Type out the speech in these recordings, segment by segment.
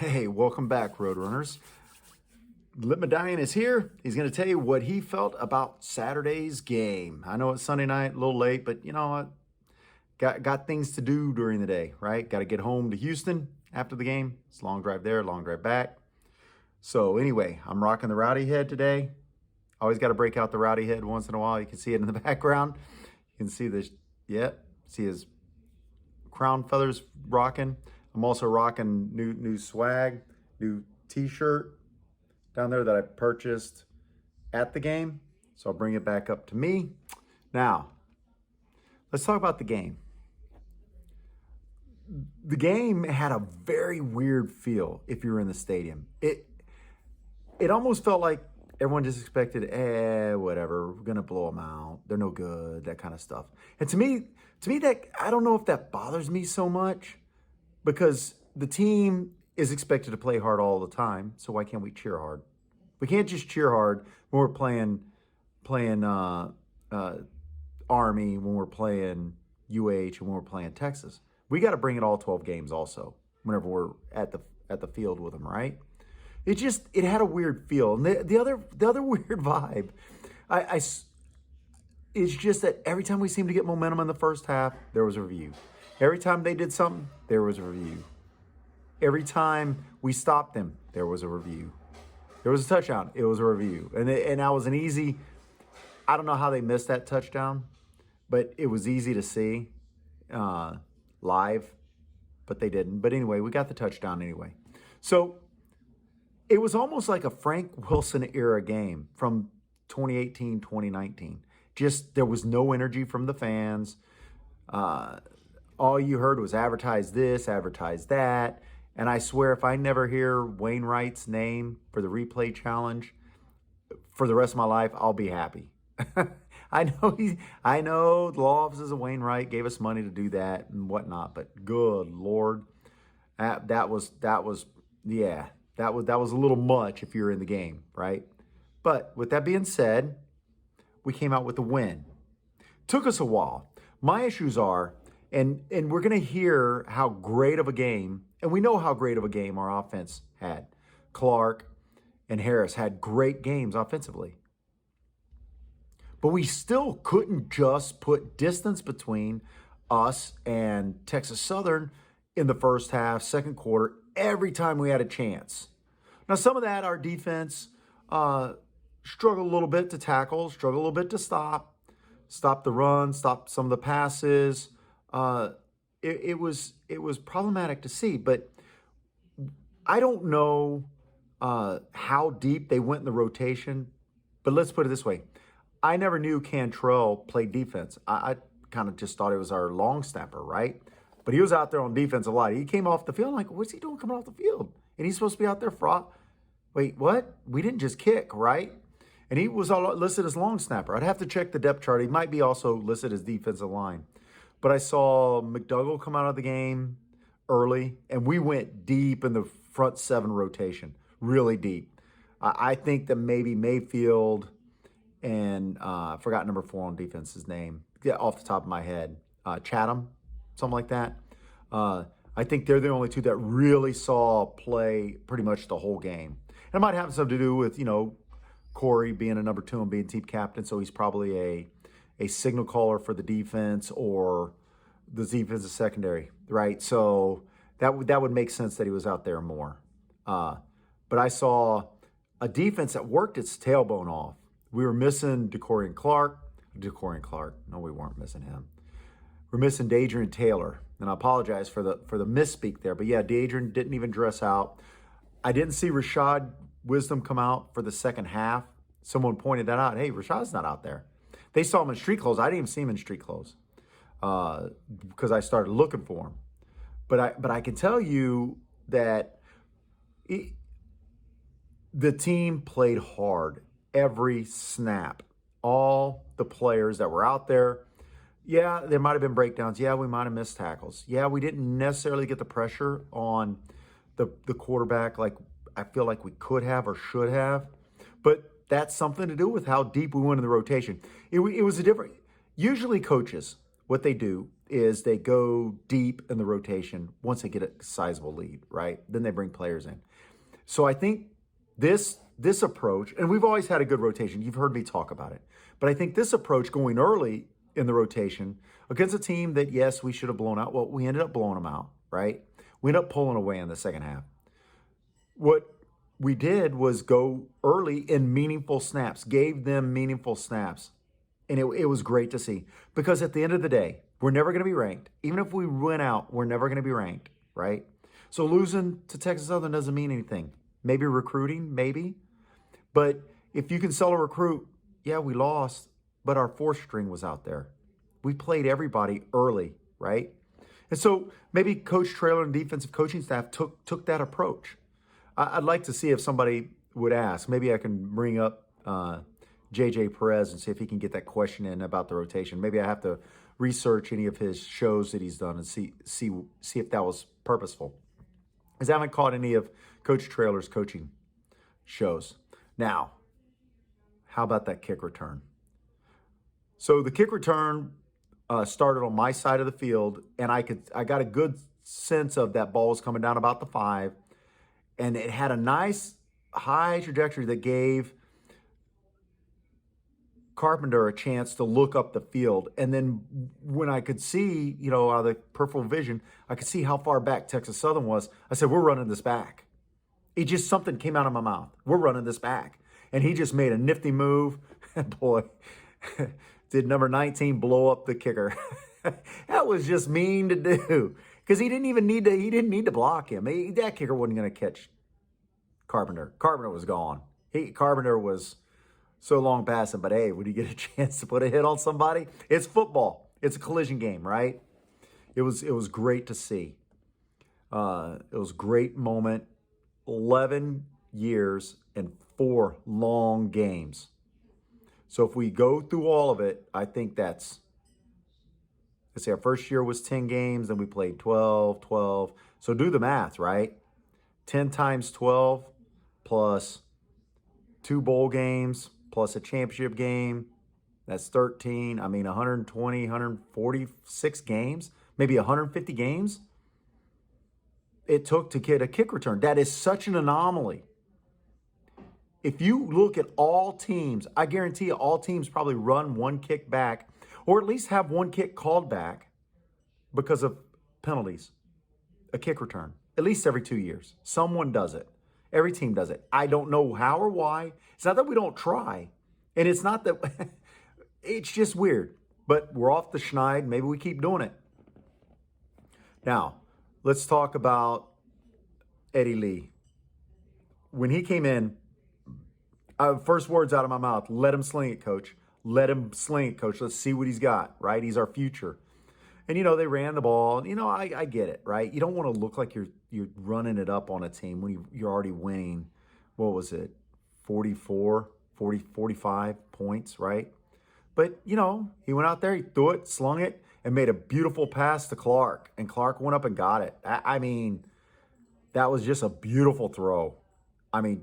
Hey, welcome back, Roadrunners. Lit Medallion is here. He's going to tell you what he felt about Saturday's game. I know it's Sunday night, a little late, but you know what? Got things to do during the day, right? Got to get home to Houston after the game. It's a long drive there, long drive back. So anyway, I'm rocking the rowdy head today. Always got to break out the rowdy head once in a while. You can see it in the background. You can see this, see his crown feathers rocking. I'm also rocking new swag, new t-shirt down there that I purchased at the game. So I'll bring it back up to me. Now, let's talk about the game. The game had a very weird feel if you were in the stadium. It almost felt like everyone just expected, whatever, we're gonna blow them out. They're no good, that kind of stuff. And to me, that I don't know if that bothers me so much because the team is expected to play hard all the time. So why can't we cheer hard? We can't just cheer hard when we're playing Army, when we're playing UH, and when we're playing Texas. We got to bring it all 12 games also whenever we're at the field with them, right? It had a weird feel. And the other weird vibe, it's just that every time we seemed to get momentum in the first half, there was a review. Every time they did something, there was a review. Every time we stopped them, there was a review. There was a touchdown, it was a review. And that was an easy, I don't know how they missed that touchdown, but it was easy to see live, but they didn't. But anyway, we got the touchdown anyway. So it was almost like a Frank Wilson era game from 2018, 2019. Just there was no energy from the fans. All you heard was advertise this, advertise that. And I swear if I never hear Wainwright's name for the replay challenge for the rest of my life, I'll be happy. I know the law offices of Wainwright gave us money to do that and whatnot, but good Lord, that was a little much if you're in the game, right? But with that being said, we came out with a win. Took us a while. My issues are, and we're going to hear how great of a game, and we know how great of a game our offense had. Clark and Harris had great games offensively. But we still couldn't just put distance between us and Texas Southern in the first half, second quarter, every time we had a chance. Now, some of that, our defense struggled a little bit to tackle, struggled a little bit to stop the run, stop some of the passes. It was problematic to see, but I don't know how deep they went in the rotation. But let's put it this way. I never knew Cantrell played defense. I kind of just thought it was our long snapper, right? But he was out there on defense a lot. He came off the field. I'm like, what's he doing coming off the field? And he's supposed to be out there for, wait, what? We didn't just kick, right? And he was all listed as long snapper. I'd have to check the depth chart. He might be also listed as defensive line. But I saw McDougall come out of the game early, and we went deep in the front seven rotation, really deep. I think that maybe Mayfield and I forgot number 4 on defense, his name, off the top of my head, Chatham, something like that. I think they're the only two that really saw play pretty much the whole game. And it might have something to do with, Corey being a number 2 and being team captain, so he's probably a signal caller for the defense or the defensive secondary, right? So that would make sense that he was out there more. But I saw a defense that worked its tailbone off. We were missing DeCorian Clark. No, we weren't missing him. We're missing Dadrian Taylor. And I apologize for the misspeak there. But yeah, Dadrian didn't even dress out. I didn't see Rashad Wisdom come out for the second half. Someone pointed that out. Hey, Rashad's not out there. They saw him in street clothes. I didn't even see him in street clothes because I started looking for him. But I can tell you that the team played hard every snap. All the players that were out there, yeah, there might have been breakdowns. Yeah, we might have missed tackles. Yeah, we didn't necessarily get the pressure on the quarterback like I feel like we could have or should have. But that's something to do with how deep we went in the rotation. It was a different. Usually coaches what they do is they go deep in the rotation once they get a sizable lead, right? Then they bring players in. So I think this approach, and we've always had a good rotation. You've heard me talk about it. But I think this approach going early in the rotation against a team that, yes, we should have blown out. Well, we ended up blowing them out, right? We ended up pulling away in the second half. What we did was go early in meaningful snaps, gave them meaningful snaps. And it was great to see. Because at the end of the day, we're never going to be ranked. Even if we win out, we're never going to be ranked, right? So losing to Texas Southern doesn't mean anything. Maybe recruiting, maybe. But if you can sell a recruit, yeah, we lost, but our fourth string was out there. We played everybody early, right? And so maybe Coach Traylor and defensive coaching staff took that approach. I'd like to see if somebody would ask. Maybe I can bring up J.J. Perez and see if he can get that question in about the rotation. Maybe I have to research any of his shows that he's done and see if that was purposeful. Because I haven't caught any of Coach Traylor's coaching shows. Now, how about that kick return? So the kick return started on my side of the field, and I got a good sense of that ball was coming down about the 5, and it had a nice high trajectory that gave Carpenter a chance to look up the field. And then when I could see, out of the peripheral vision, I could see how far back Texas Southern was. I said, we're running this back. Something came out of my mouth. We're running this back. And he just made a nifty move. And boy, did number 19 blow up the kicker. That was just mean to do. Because he didn't need to block him. That kicker wasn't going to catch Carpenter. Carpenter was gone. Carpenter was so long past him, but hey, would he get a chance to put a hit on somebody? It's football. It's a collision game, right? It was great to see. It was a great moment. 11 years and 4 long games. So if we go through all of it, I think let's say our first year was 10 games, then we played 12. So do the math, right? 10 times 12 plus 2 bowl games plus a championship game. That's 13. 120, 146 games, maybe 150 games it took to get a kick return. That is such an anomaly. If you look at all teams, I guarantee you all teams probably run one kick back, or at least have one kick called back because of penalties, a kick return, at least every 2 years. Someone does it. Every team does it. I don't know how or why. It's not that we don't try. And it's not that, it's just weird. But we're off the schneid. Maybe we keep doing it. Now, let's talk about Eddie Lee. When he came in, first words out of my mouth, let him sling it, coach. Let him sling it, coach. Let's see what he's got, right? He's our future. And, they ran the ball. I get it, right? You don't want to look like you're running it up on a team when you're already winning, what was it, 45 points, right? But, he went out there, he threw it, slung it, and made a beautiful pass to Clark. And Clark went up and got it. That was just a beautiful throw.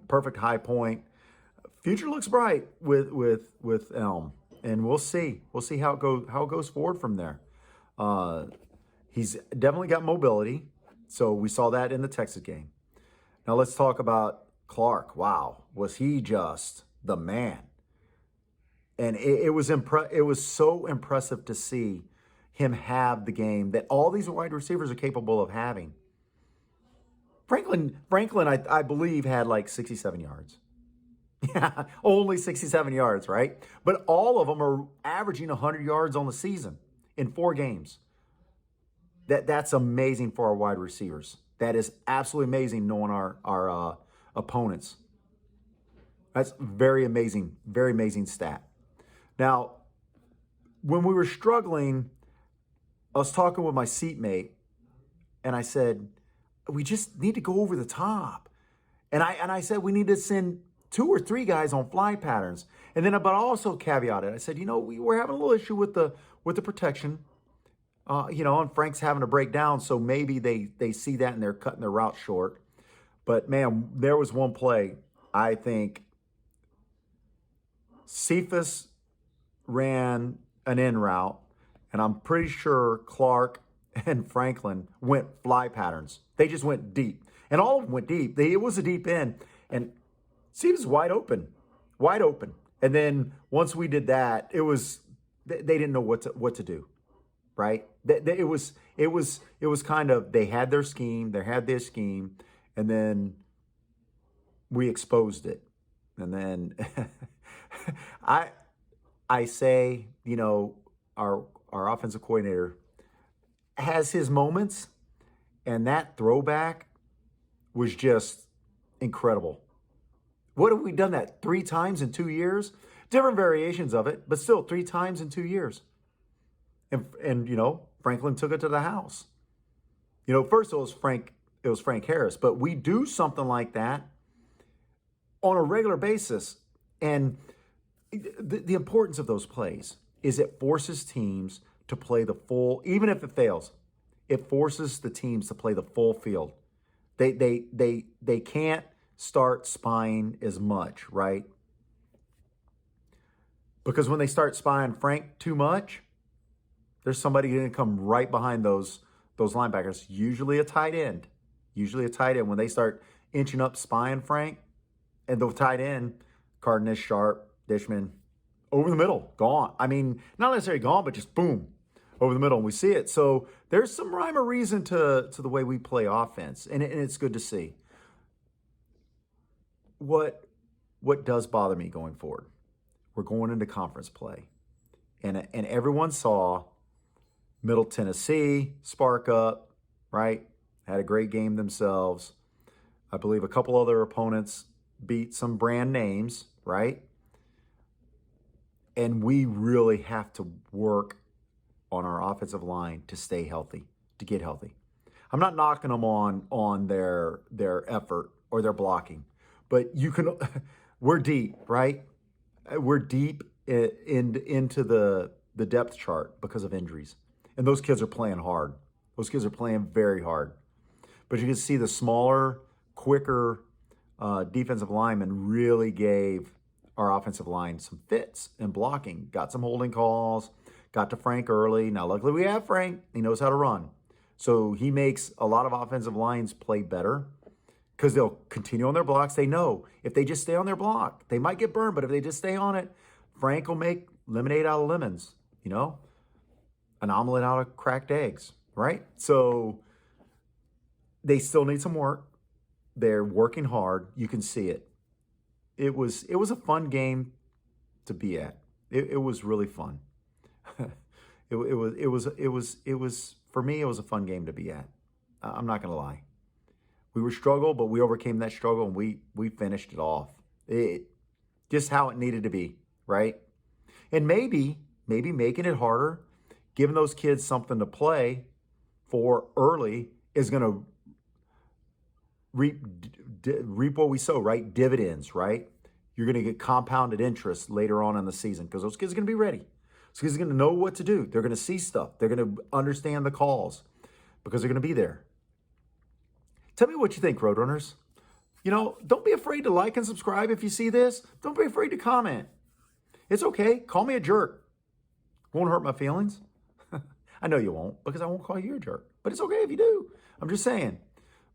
Perfect high point. Future looks bright with Elm. And we'll see. We'll see how it goes forward from there. He's definitely got mobility. So we saw that in the Texas game. Now let's talk about Clark. Wow. Was he just the man? And it was so impressive to see him have the game that all these wide receivers are capable of having. Franklin, I believe, had like 67 yards. Yeah, only 67 yards, right? But all of them are averaging 100 yards on the season in 4 games. That's amazing for our wide receivers. That is absolutely amazing knowing our opponents. That's very amazing stat. Now, when we were struggling, I was talking with my seatmate, and I said, we just need to go over the top. And I said we need to send 2 or 3 guys on fly patterns. And then, but I also caveated. I said, we were having a little issue with the protection. And Frank's having to break down, so maybe they see that and they're cutting their route short. But man, there was one play. I think Cephas ran an in route, And I'm pretty sure Clark and Franklin went fly patterns. They just went deep. And all of them went deep. It was a deep end. And see, it was wide open. Wide open. And then once we did that, they didn't know what to do. Right? It was kind of, they had their scheme, and then we exposed it. And then I say, our offensive coordinator has his moments, and that throwback was just incredible. What have we done that 3 times in 2 years? Different variations of it, but still 3 times in 2 years. And Franklin took it to the house. First it was Frank Harris, but we do something like that on a regular basis. And the importance of those plays is it forces teams to play the full, even if it fails, it forces the teams to play the full field. They can't start spying as much, right? Because when they start spying Frank too much, there's somebody going to come right behind those linebackers, usually a tight end. When they start inching up spying Frank, and the tight end, Cardenas, Sharp, Dishman, over the middle, gone. I mean, not necessarily gone, but just boom, over the middle, and we see it. So there's some rhyme or reason to the way we play offense, and it's good to see. What does bother me going forward? We're going into conference play, and everyone saw Middle Tennessee spark up, right? Had a great game themselves. I believe a couple other opponents beat some brand names, right? And we really have to work on our offensive line to stay healthy, to get healthy. I'm not knocking them on their effort or their blocking, but we're deep, right? We're deep into the depth chart because of injuries. And those kids are playing hard. Those kids are playing very hard. But you can see the smaller, quicker defensive linemen really gave our offensive line some fits in blocking. Got some holding calls, got to Frank early. Now, luckily we have Frank. He knows how to run. So he makes a lot of offensive lines play better because they'll continue on their blocks. They know if they just stay on their block, they might get burned, but if they just stay on it, Frank will make lemonade out of lemons, an omelet out of cracked eggs, right? So they still need some work. They're working hard. You can see it. It was a fun game to be at. It was really fun. it was for me. It was a fun game to be at. I'm not gonna lie. We were struggled, but we overcame that struggle and we finished it off. Just how it needed to be, right? And maybe making it harder, giving those kids something to play for early is going to reap what we sow, right? Dividends, right? You're going to get compounded interest later on in the season because those kids are going to be ready. Those kids are going to know what to do. They're going to see stuff. They're going to understand the calls because they're going to be there. Tell me what you think, Roadrunners. Don't be afraid to like and subscribe if you see this. Don't be afraid to comment. It's okay. Call me a jerk. Won't hurt my feelings. I know you won't because I won't call you a jerk. But it's okay if you do. I'm just saying.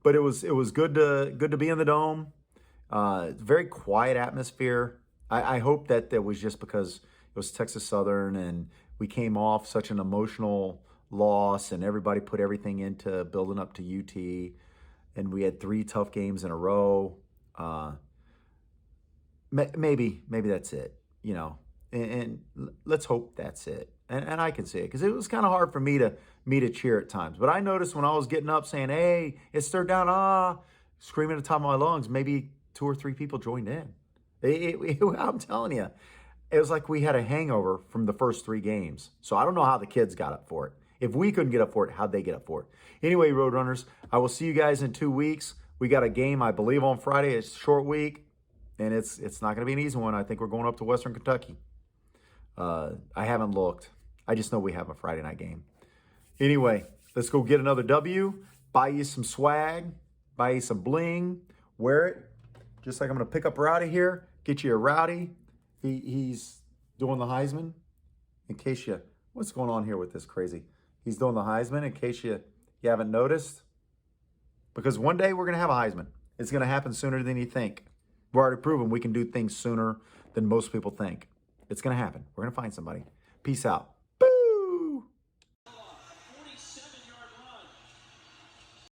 But it was good to be in the dome. Very quiet atmosphere. I hope that was just because it was Texas Southern and we came off such an emotional loss and everybody put everything into building up to UT. And we had 3 tough games in a row. Maybe that's it, and let's hope that's it. And I can see it because it was kind of hard for me to cheer at times. But I noticed when I was getting up saying, hey, it's 3rd down, screaming at the top of my lungs, maybe 2 or 3 people joined in. I'm telling you, it was like we had a hangover from the first 3 games. So I don't know how the kids got up for it. If we couldn't get up for it, how'd they get up for it? Anyway, Roadrunners, I will see you guys in 2 weeks. We got a game, I believe, on Friday. It's a short week, and it's not going to be an easy one. I think we're going up to Western Kentucky. I haven't looked. I just know we have a Friday night game. Anyway, let's go get another W, buy you some swag, buy you some bling, wear it. Just like I'm going to pick up Rowdy here, get you a Rowdy. He's doing the Heisman in case you What's going on here with this crazy? He's doing the Heisman in case you haven't noticed. Because one day we're going to have a Heisman. It's going to happen sooner than you think. We've already proven we can do things sooner than most people think. It's going to happen. We're going to find somebody. Peace out.